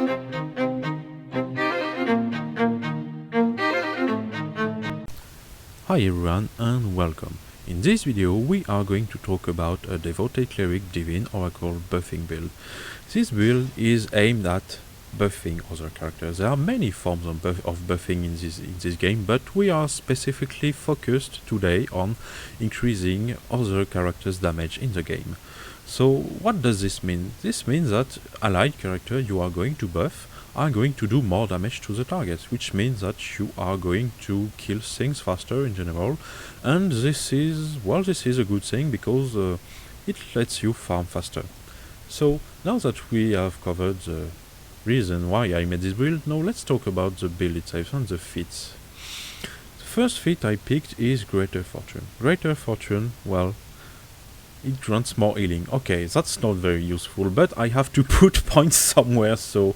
Hi everyone and welcome. In this video we are going to talk about a Devoted Cleric Divine Oracle buffing build. This build is aimed at buffing other characters. There are many forms of buffing in this game, but we are specifically focused today on increasing other characters' damage in the game. So what does this mean? This means that allied character you are going to buff are going to do more damage to the target, which means that you are going to kill things faster in general, and this is a good thing because it lets you farm faster. So now that we have covered the reason why I made this build, now let's talk about the build itself and the feats. The first feat I picked is Greater Fortune. Greater Fortune, well, it grants more healing. Okay, that's not very useful, but I have to put points somewhere, so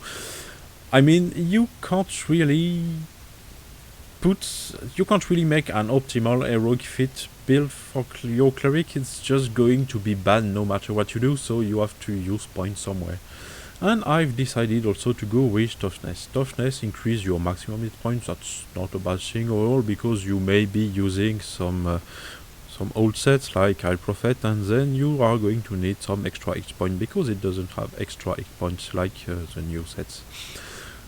I mean, you can't really make an optimal heroic feat build for your cleric. It's just going to be bad no matter what you do, so you have to use points somewhere. And I've decided also to go with toughness. Toughness increase your maximum hit points. That's not a bad thing overall, because you may be using some old sets like High Prophet, and then you are going to need some extra hit point because it doesn't have extra hit points like the new sets.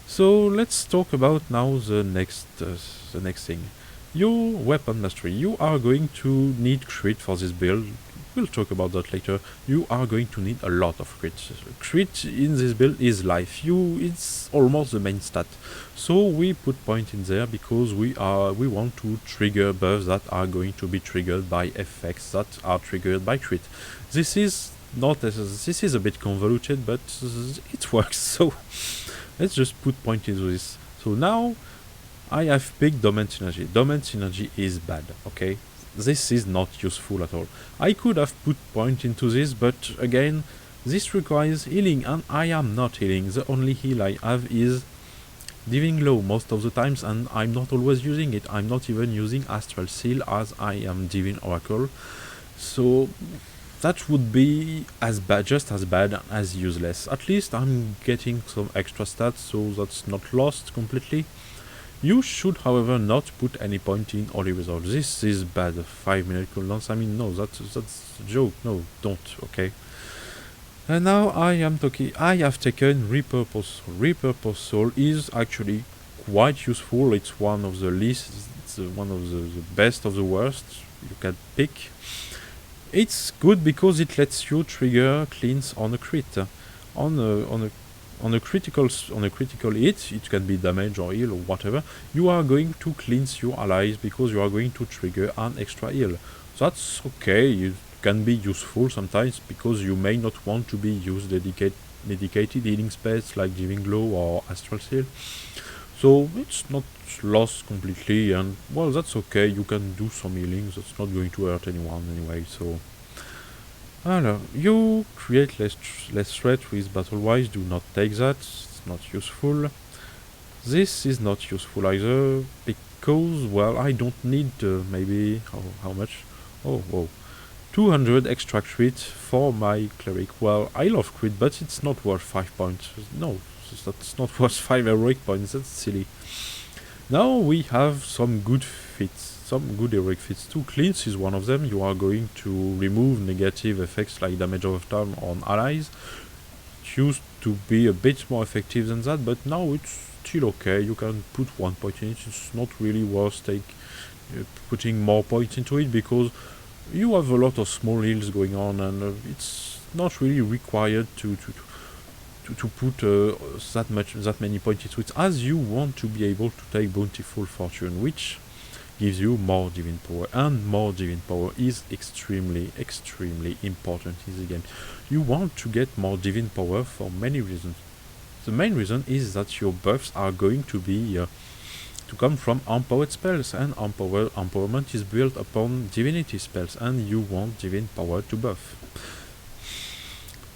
So let's talk about now the next thing. Your weapon mastery. You are going to need crit for this build. We'll talk about that later. You are going to need a lot of crit. Crit in this build is life. It's almost the main stat. So we put point in there because we want to trigger buffs that are going to be triggered by effects that are triggered by crit. This is a bit convoluted, but it works. So let's just put point into this. So now I have picked Domain Synergy. Domain Synergy is bad, okay? This is not useful at all. I could have put point into this, but again, this requires healing, and I am not healing. The only heal I have is Diving Glow most of the times, and I'm not always using it. I'm not even using Astral Seal as I am Divine Oracle. So that would be just as bad as useless. At least I'm getting some extra stats, so that's not lost completely. You should, however, not put any point in Holy Resolve. This is bad. 5-minute cooldowns. I mean, no, that's a joke. No, don't. Okay. And now I have taken Repurpose Soul. Repurpose Soul is actually quite useful. It's one of the least. It's one of the best of the worst you can pick. It's good because it lets you trigger cleanse on a crit. On a critical hit, it can be damage or heal or whatever, you are going to cleanse your allies because you are going to trigger an extra heal. That's okay. It can be useful sometimes because you may not want to be used dedicated healing spells like Giving Glow or Astral Seal. So it's not lost completely, and well, that's okay. You can do some healing. That's not going to hurt anyone anyway. So you create less threat with Battle Wise. Do not take that. It's not useful. This is not useful either because, well, I don't need maybe how much? Oh, 200 extra crit for my cleric. Well, I love crit, but it's not worth 5 points. No, that's not worth 5 heroic points. That's silly. Now we have some good feats. Some good heroic feats too. Cleanse is one of them. You are going to remove negative effects like damage over time on allies. It used to be a bit more effective than that, but now it's still okay. You can put 1 point in it. It's not really worth putting more points into it because you have a lot of small heals going on, and it's not really required to put that many points into it, as you want to be able to take Bountiful Fortune, which gives you more divine power, and more divine power is extremely important in the game. You want to get more divine power for many reasons. The main reason is that your buffs are going to be to come from empowered spells, and empowerment is built upon divinity spells, and you want divine power to buff.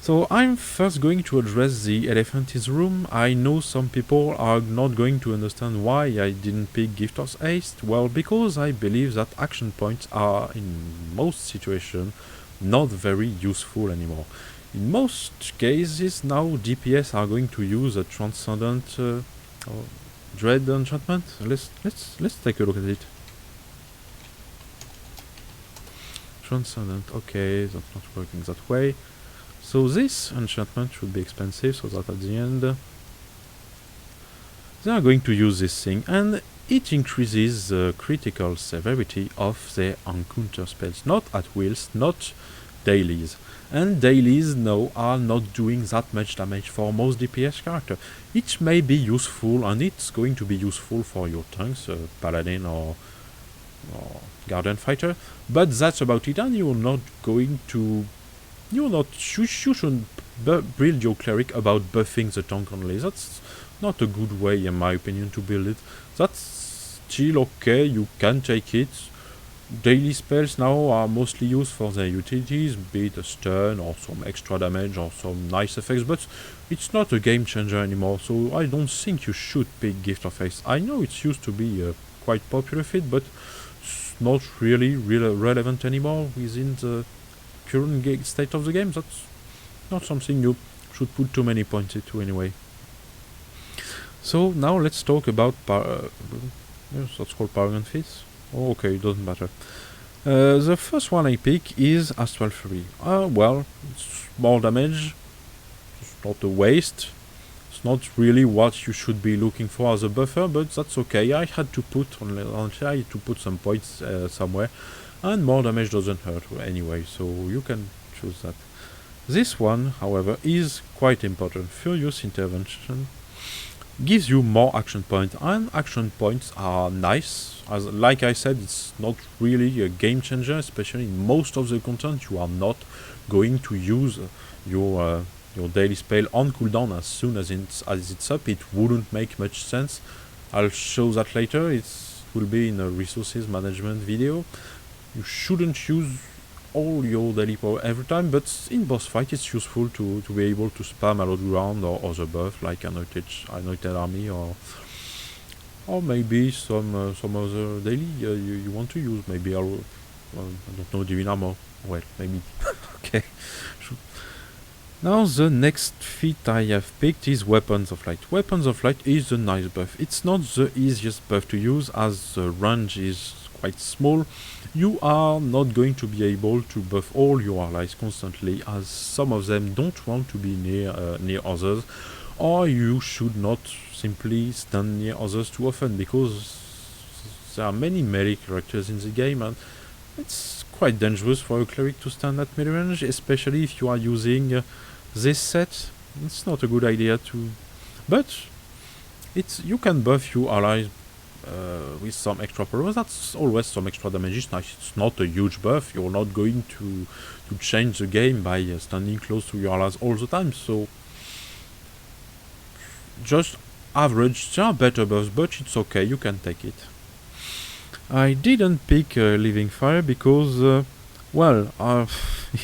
So I'm first going to address the elephant in the room. I know some people are not going to understand why I didn't pick Gifter's Haste. Well, because I believe that action points are, in most situations, not very useful anymore. In most cases now DPS are going to use a transcendent or dread enchantment. Let's take a look at it. Transcendent, okay, that's not working that way. So this enchantment should be expensive, so that at the end they are going to use this thing, and it increases the critical severity of their encounter spells, not at wills, not dailies. And dailies now are not doing that much damage for most DPS character. It may be useful, and it's going to be useful for your tanks, paladin or guardian fighter, but that's about it, and you're not going to... you shouldn't build your cleric about buffing the tank only. That's not a good way, in my opinion, to build it. That's still okay, you can take it. Daily spells now are mostly used for their utilities, be it a stun or some extra damage or some nice effects, but it's not a game changer anymore, so I don't think you should pick Gift of Haste. I know it used to be a quite popular feat, but it's not really relevant anymore within the current state of the game. That's not something you should put too many points into anyway. So now let's talk about yes, that's called Paragon Feats. Oh, okay, it doesn't matter. The first one I pick is Astral Fury. Well, it's more damage. It's not a waste. It's not really what you should be looking for as a buffer, but that's okay. I had to put some points somewhere, and more damage doesn't hurt anyway, so you can choose that. This one, however, is quite important. Furious Intervention gives you more action points, and action points are nice. As like I said, it's not really a game changer, especially in most of the content. You are not going to use your daily spell on cooldown as soon as it's up. It wouldn't make much sense. I'll show that later. It will be in a resources management video. You shouldn't use all your daily power every time, but in boss fight it's useful to be able to spam a lot ground or other buff like anointed army or maybe some other daily you want to use. Maybe I don't know, divine armor. Well, maybe. Okay. Now the next feat I have picked is Weapons of Light. Weapons of Light is a nice buff. It's not the easiest buff to use as the range is quite small. You are not going to be able to buff all your allies constantly, as some of them don't want to be near others, or you should not simply stand near others too often, because there are many melee characters in the game and it's quite dangerous for a cleric to stand at melee range, especially if you are using this set. It's not a good idea to... but you can buff your allies with some extra power. That's always some extra damage. It's nice. It's not a huge buff. You're not going to change the game by standing close to your allies all the time, so just average. There are better buffs, but it's okay, you can take it. I didn't pick Living Fire because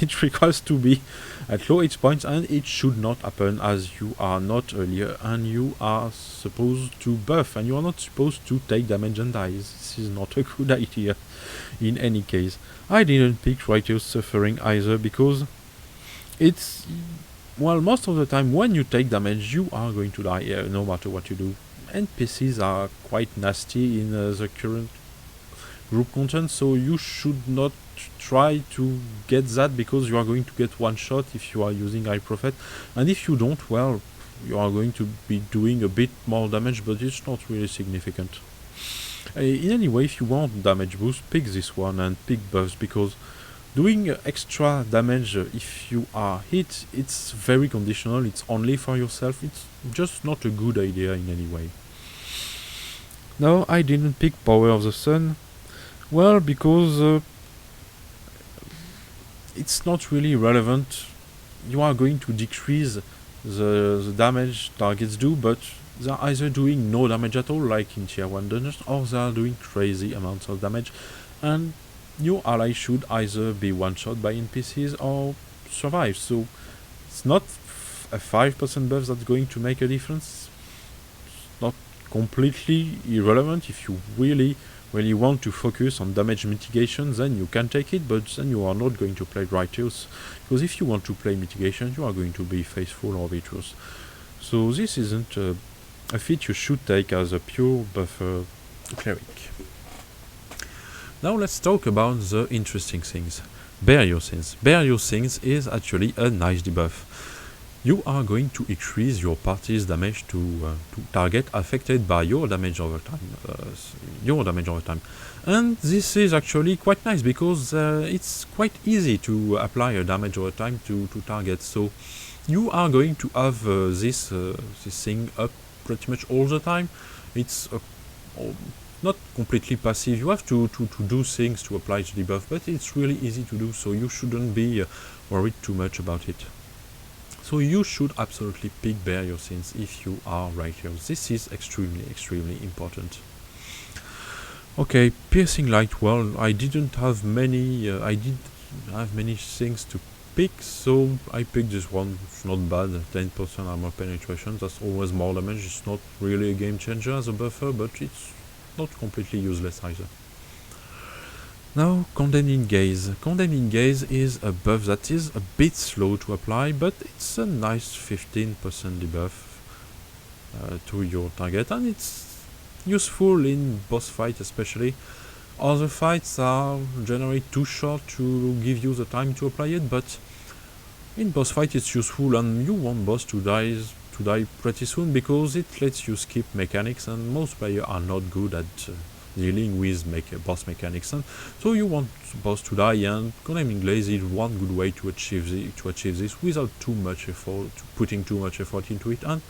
it requires to be at low hit points, and it should not happen as you are not earlier and you are supposed to buff and you are not supposed to take damage and die. This is not a good idea in any case. I didn't pick Righteous Suffering either because it's... well, most of the time when you take damage you are going to die no matter what you do. NPCs are quite nasty in the current group content, so you should not try to get that because you are going to get one shot if you are using High Prophet, and if you don't, well, you are going to be doing a bit more damage, but it's not really significant. In any way, if you want damage boost, pick this one and pick buffs, because doing extra damage if you are hit, it's very conditional, it's only for yourself, it's just not a good idea in any way. Now, I didn't pick Power of the Sun. Well, because it's not really relevant. You are going to decrease the damage targets do, but they are either doing no damage at all, like in tier 1 dungeons, or they are doing crazy amounts of damage, and your ally should either be one-shot by NPCs or survive. So it's not a 5% buff that's going to make a difference. It's not completely irrelevant if you really when you want to focus on damage mitigation, then you can take it, but then you are not going to play Righteous, because if you want to play mitigation, you are going to be Faithful or Virtuous. So this isn't a feat you should take as a pure buffer cleric. Now let's talk about the interesting things. Bear Your Sins. Bear Your Sins is actually a nice debuff. You are going to increase your party's damage to target affected by your damage over time. And this is actually quite nice because it's quite easy to apply a damage over time to targets. So you are going to have this thing up pretty much all the time. It's not completely passive. You have to do things to apply the debuff, but it's really easy to do, so you shouldn't be worried too much about it. So you should absolutely pick Bear Your Sins if you are Righteous. This is extremely important. Okay, Piercing Light. Well, I didn't have many. I didn't have many things to pick, so I picked this one. It's not bad. 10% armor penetration. That's always more damage. It's not really a game changer as a buffer, but it's not completely useless either. Now, Condemning Gaze. Condemning Gaze is a buff that is a bit slow to apply, but it's a nice 15% debuff to your target, and it's useful in boss fight especially. Other fights are generally too short to give you the time to apply it, but in boss fight it's useful, and you want boss to die pretty soon because it lets you skip mechanics, and most players are not good at dealing with boss mechanics, and so you want boss to die, and Condemning Gaze is one good way to achieve this without putting too much effort into it, and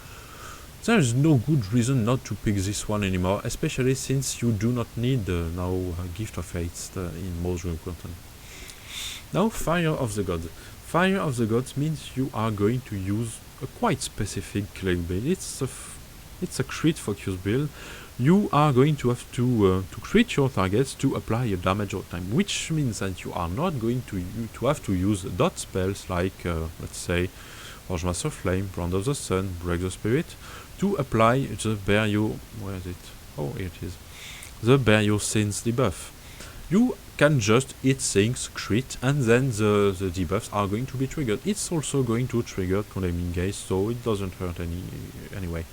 there is no good reason not to pick this one anymore, especially since you do not need now Gift of Fates in most room content. Now, Fire of the Gods. Fire of the Gods means you are going to use a quite specific cleric build. It's a crit focus build. You are going to have to crit your targets to apply a damage over time, which means that you are not going to have to use dot spells like let's say Forge Master Flame, Brand of the Sun, Break the Spirit to apply the Bear Your the Bear Your Sins debuff. You can just hit things, crit, and then the debuffs are going to be triggered. It's also going to trigger Condemning Gaze, so it doesn't hurt anyway.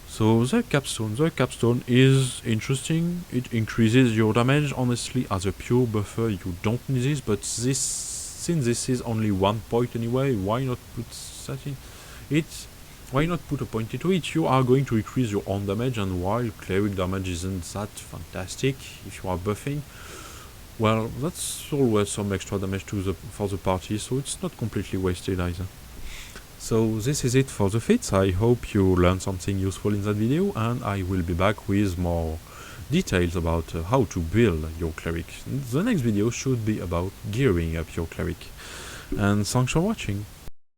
So the Capstone is interesting. It increases your damage. Honestly, as a pure buffer, you don't need this, but since this is only 1 point anyway, why not put that in it? Why not put a point into it? You are going to increase your own damage, and while cleric damage isn't that fantastic if you are buffing, well, that's always some extra damage for the party, so it's not completely wasted either. So this is it for the feats. I hope you learned something useful in that video, and I will be back with more details about how to build your cleric. The next video should be about gearing up your cleric. And thanks for watching.